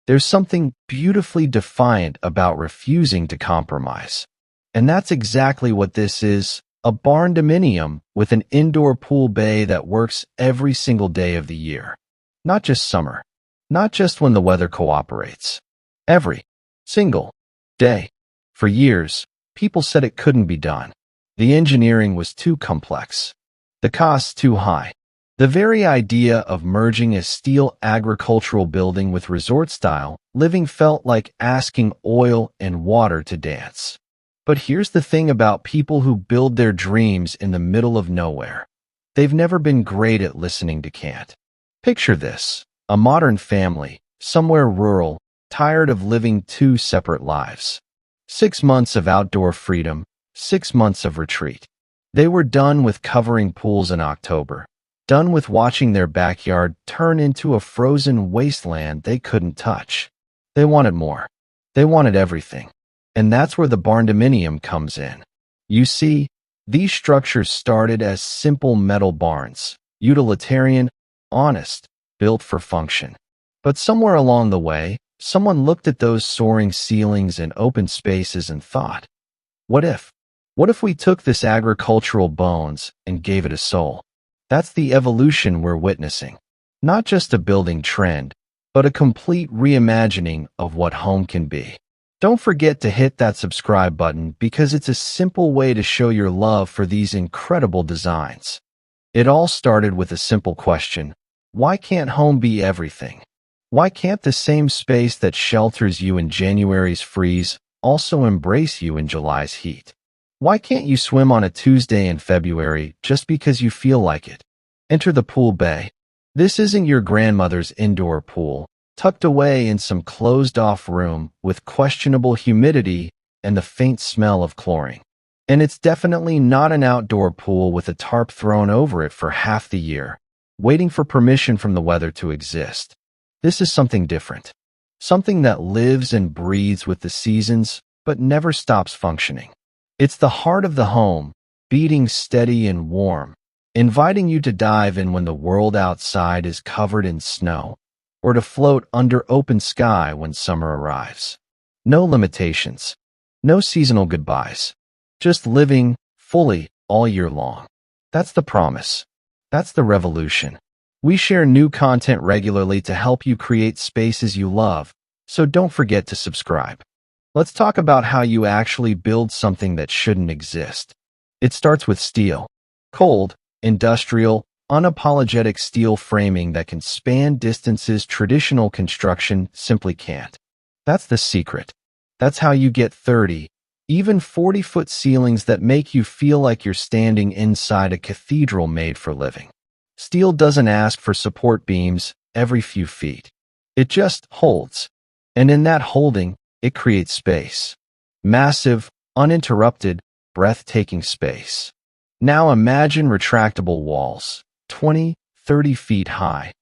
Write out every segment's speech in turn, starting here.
There's something beautifully defiant about refusing to compromise. And that's exactly what this is, a barndominium with an indoor pool bay that works every single day of the year. Not just summer, not just when the weather cooperates. Every single day. For years, people said it couldn't be done. The engineering was too complex. The costs too high. The very idea of merging a steel agricultural building with resort-style living felt like asking oil and water to dance. But here's the thing about people who build their dreams in the middle of nowhere. They've never been great at listening to can't. Picture this, a modern family, somewhere rural, tired of living two separate lives. 6 months of outdoor freedom, 6 months of retreat. They were done with covering pools in October. Done with watching their backyard turn into a frozen wasteland they couldn't touch. They wanted more. They wanted everything. And that's where the barndominium comes in. You see, these structures started as simple metal barns, utilitarian, honest, built for function. But somewhere along the way, someone looked at those soaring ceilings and open spaces and thought, what if? What if we took this agricultural bones and gave it a soul? That's the evolution we're witnessing. Not just a building trend, but a complete reimagining of what home can be. Don't forget to hit that subscribe button because it's a simple way to show your love for these incredible designs. It all started with a simple question. Why can't home be everything? Why can't the same space that shelters you in January's freeze also embrace you in July's heat? Why can't you swim on a Tuesday in February just because you feel like it? Enter the pool bay. This isn't your grandmother's indoor pool, tucked away in some closed-off room with questionable humidity and the faint smell of chlorine. And it's definitely not an outdoor pool with a tarp thrown over it for half the year, waiting for permission from the weather to exist. This is something different. Something that lives and breathes with the seasons, but never stops functioning. It's the heart of the home, beating steady and warm, inviting you to dive in when the world outside is covered in snow, or to float under open sky when summer arrives. No limitations, no seasonal goodbyes, just living fully all year long. That's the promise. That's the revolution. We share new content regularly to help you create spaces you love, so don't forget to subscribe. Let's talk about how you actually build something that shouldn't exist. It starts with steel. Cold, industrial, unapologetic steel framing that can span distances traditional construction simply can't. That's the secret. That's how you get 30, even 40-foot ceilings that make you feel like you're standing inside a cathedral made for living. Steel doesn't ask for support beams every few feet. It just holds. And in that holding, it creates space. Massive, uninterrupted, breathtaking space. Now imagine retractable walls, 20, 30 feet high,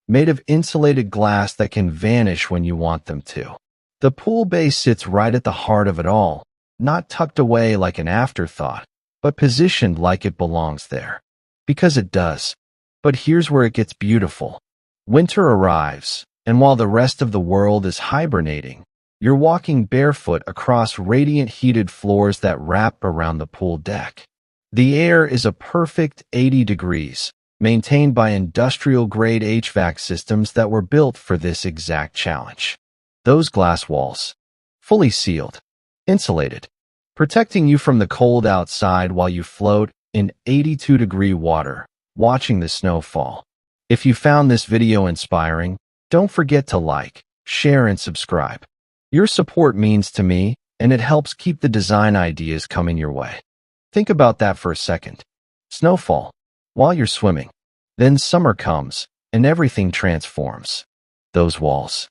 made of insulated glass that can vanish when you want them to. The pool bay sits right at the heart of it all, not tucked away like an afterthought, but positioned like it belongs there. Because it does. But here's where it gets beautiful. Winter arrives, and while the rest of the world is hibernating, you're walking barefoot across radiant heated floors that wrap around the pool deck. The air is a perfect 80 degrees, maintained by industrial-grade HVAC systems that were built for this exact challenge. Those glass walls, fully sealed, insulated, protecting you from the cold outside while you float in 82-degree water, watching the snow fall. If you found this video inspiring, don't forget to like, share, and subscribe. Your support means to me, and it helps keep the design ideas coming your way. Think about that for a second. Snowfall, while you're swimming. Then summer comes, and everything transforms. Those walls,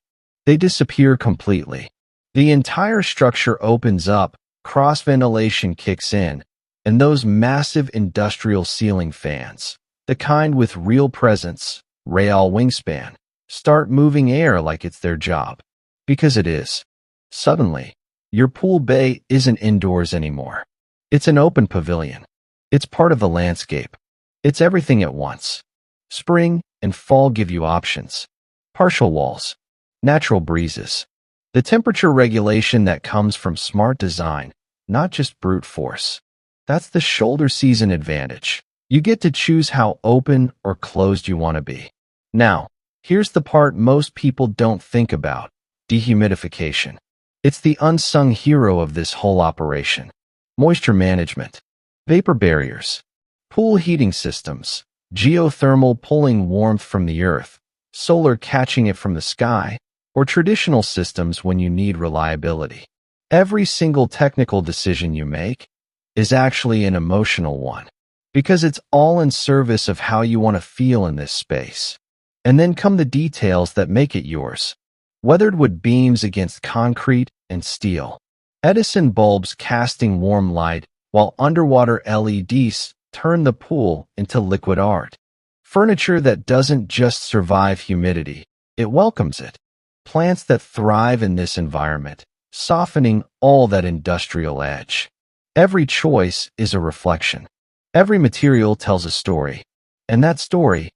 they disappear completely. The entire structure opens up, cross-ventilation kicks in, and those massive industrial ceiling fans, the kind with real presence, real wingspan, start moving air like it's their job. Because it is. Suddenly, your pool bay isn't indoors anymore. It's an open pavilion. It's part of the landscape. It's everything at once. Spring and fall give you options. Partial walls, Natural breezes. The temperature regulation that comes from smart design, not just brute force. That's the shoulder season advantage. You get to choose how open or closed you want to be. Now, here's the part most people don't think about: dehumidification. It's the unsung hero of this whole operation. Moisture management, vapor barriers, pool heating systems, geothermal pulling warmth from the earth, solar catching it from the sky, or traditional systems when you need reliability. Every single technical decision you make is actually an emotional one, because it's all in service of how you want to feel in this space. And then come the details that make it yours. Weathered wood beams against concrete and steel. Edison bulbs casting warm light, while underwater LEDs turn the pool into liquid art. Furniture that doesn't just survive humidity, it welcomes it. Plants that thrive in this environment, softening all that industrial edge. Every choice is a reflection. Every material tells a story. And that story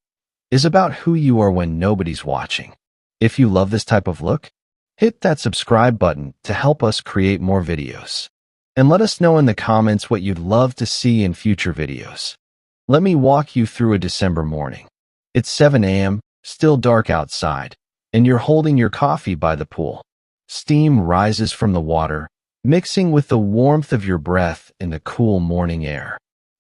is about who you are when nobody's watching. If you love this type of look, hit that subscribe button to help us create more videos. And let us know in the comments what you'd love to see in future videos. Let me walk you through a December morning. It's 7 a.m., still dark outside, and you're holding your coffee by the pool. Steam rises from the water, mixing with the warmth of your breath in the cool morning air.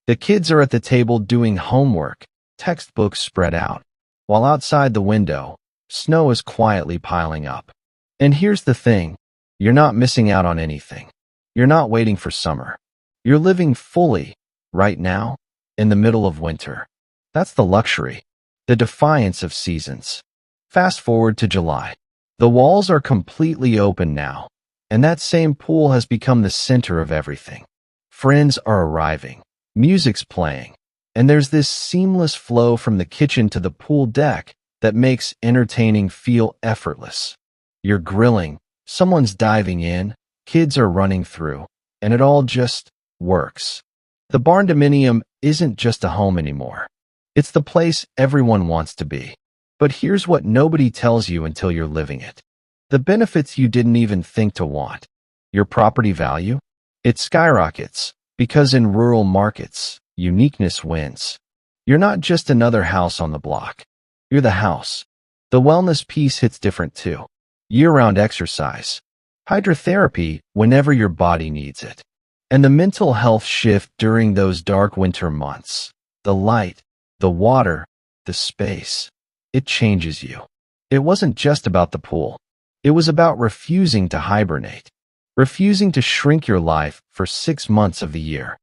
The kids are at the table doing homework, textbooks spread out, while outside the window, snow is quietly piling up. And here's the thing, you're not missing out on anything. You're not waiting for summer. You're living fully, right now, in the middle of winter. That's the luxury, the defiance of seasons. Fast forward to July. The walls are completely open now, and that same pool has become the center of everything. Friends are arriving, music's playing, and there's this seamless flow from the kitchen to the pool deck that makes entertaining feel effortless. You're grilling, someone's diving in, kids are running through, and it all just works. The Barndominium isn't just a home anymore. It's the place everyone wants to be. But here's what nobody tells you until you're living it. The benefits you didn't even think to want. Your property value? It skyrockets, because in rural markets, uniqueness wins. You're not just another house on the block. You're the house. The wellness piece hits different too. Year-round exercise. Hydrotherapy whenever your body needs it. And the mental health shift during those dark winter months. The light, the water, the space. It changes you. It wasn't just about the pool. It was about refusing to hibernate. Refusing to shrink your life for 6 months of the year.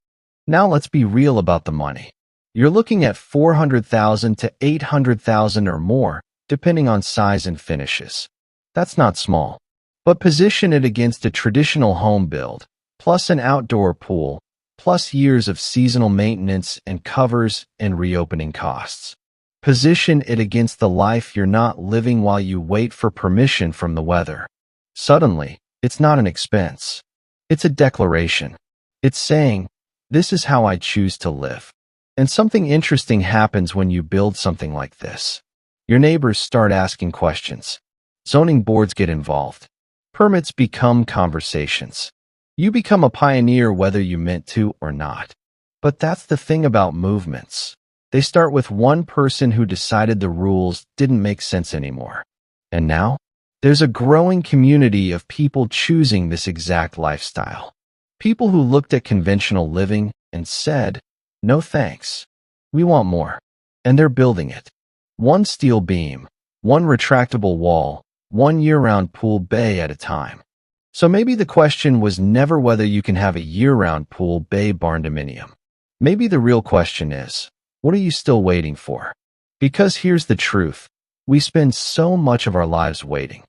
Now let's be real about the money. You're looking at $400,000 to $800,000 or more, depending on size and finishes. That's not small. But position it against a traditional home build, plus an outdoor pool, plus years of seasonal maintenance and covers and reopening costs. Position it against the life you're not living while you wait for permission from the weather. Suddenly, it's not an expense. It's a declaration. It's saying, this is how I choose to live. And something interesting happens when you build something like this. Your neighbors start asking questions. Zoning boards get involved. Permits become conversations. You become a pioneer whether you meant to or not. But that's the thing about movements. They start with one person who decided the rules didn't make sense anymore. And now, there's a growing community of people choosing this exact lifestyle. People who looked at conventional living and said, no thanks. We want more. And they're building it. One steel beam, one retractable wall, one year-round pool bay at a time. So maybe the question was never whether you can have a year-round pool bay barndominium. Maybe the real question is, what are you still waiting for? Because here's the truth. We spend so much of our lives waiting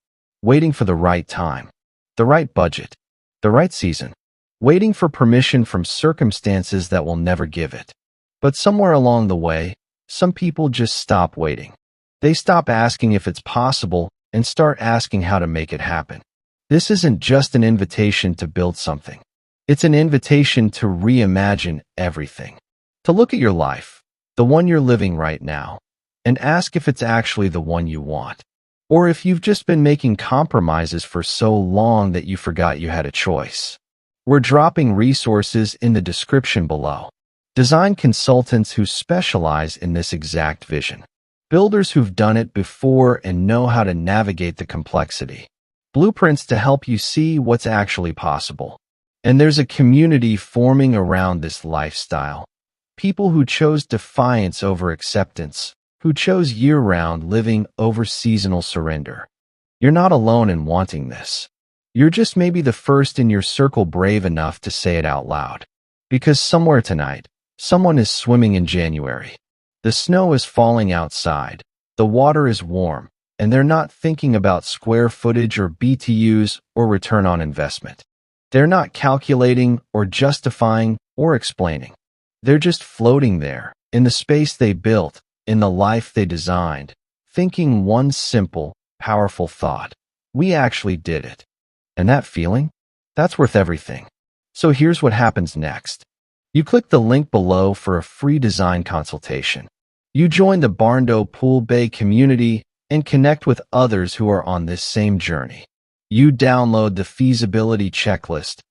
for the right time, the right budget, the right season, waiting for permission from circumstances that will never give it. But somewhere along the way, some people just stop waiting. They stop asking if it's possible and start asking how to make it happen. This isn't just an invitation to build something. It's an invitation to reimagine everything. To look at your life, the one you're living right now, and ask if it's actually the one you want. or if you've just been making compromises for so long that you forgot you had a choice. We're dropping resources in the description below. Design consultants who specialize in this exact vision. Builders who've done it before and know how to navigate the complexity. Blueprints to help you see what's actually possible. And there's a community forming around this lifestyle. People who chose defiance over acceptance, who chose year-round living over seasonal surrender. You're not alone in wanting this. You're just maybe the first in your circle brave enough to say it out loud. Because somewhere tonight, someone is swimming in January. The snow is falling outside, the water is warm, and they're not thinking about square footage or BTUs or return on investment. They're not calculating or justifying or explaining. They're just floating there, in the space they built, in the life they designed, thinking one simple, powerful thought. We actually did it. And that feeling? That's worth everything. So here's what happens next. You click the link below for a free design consultation. You join the Barndo Pool Bay community and connect with others who are on this same journey. You download the feasibility checklist,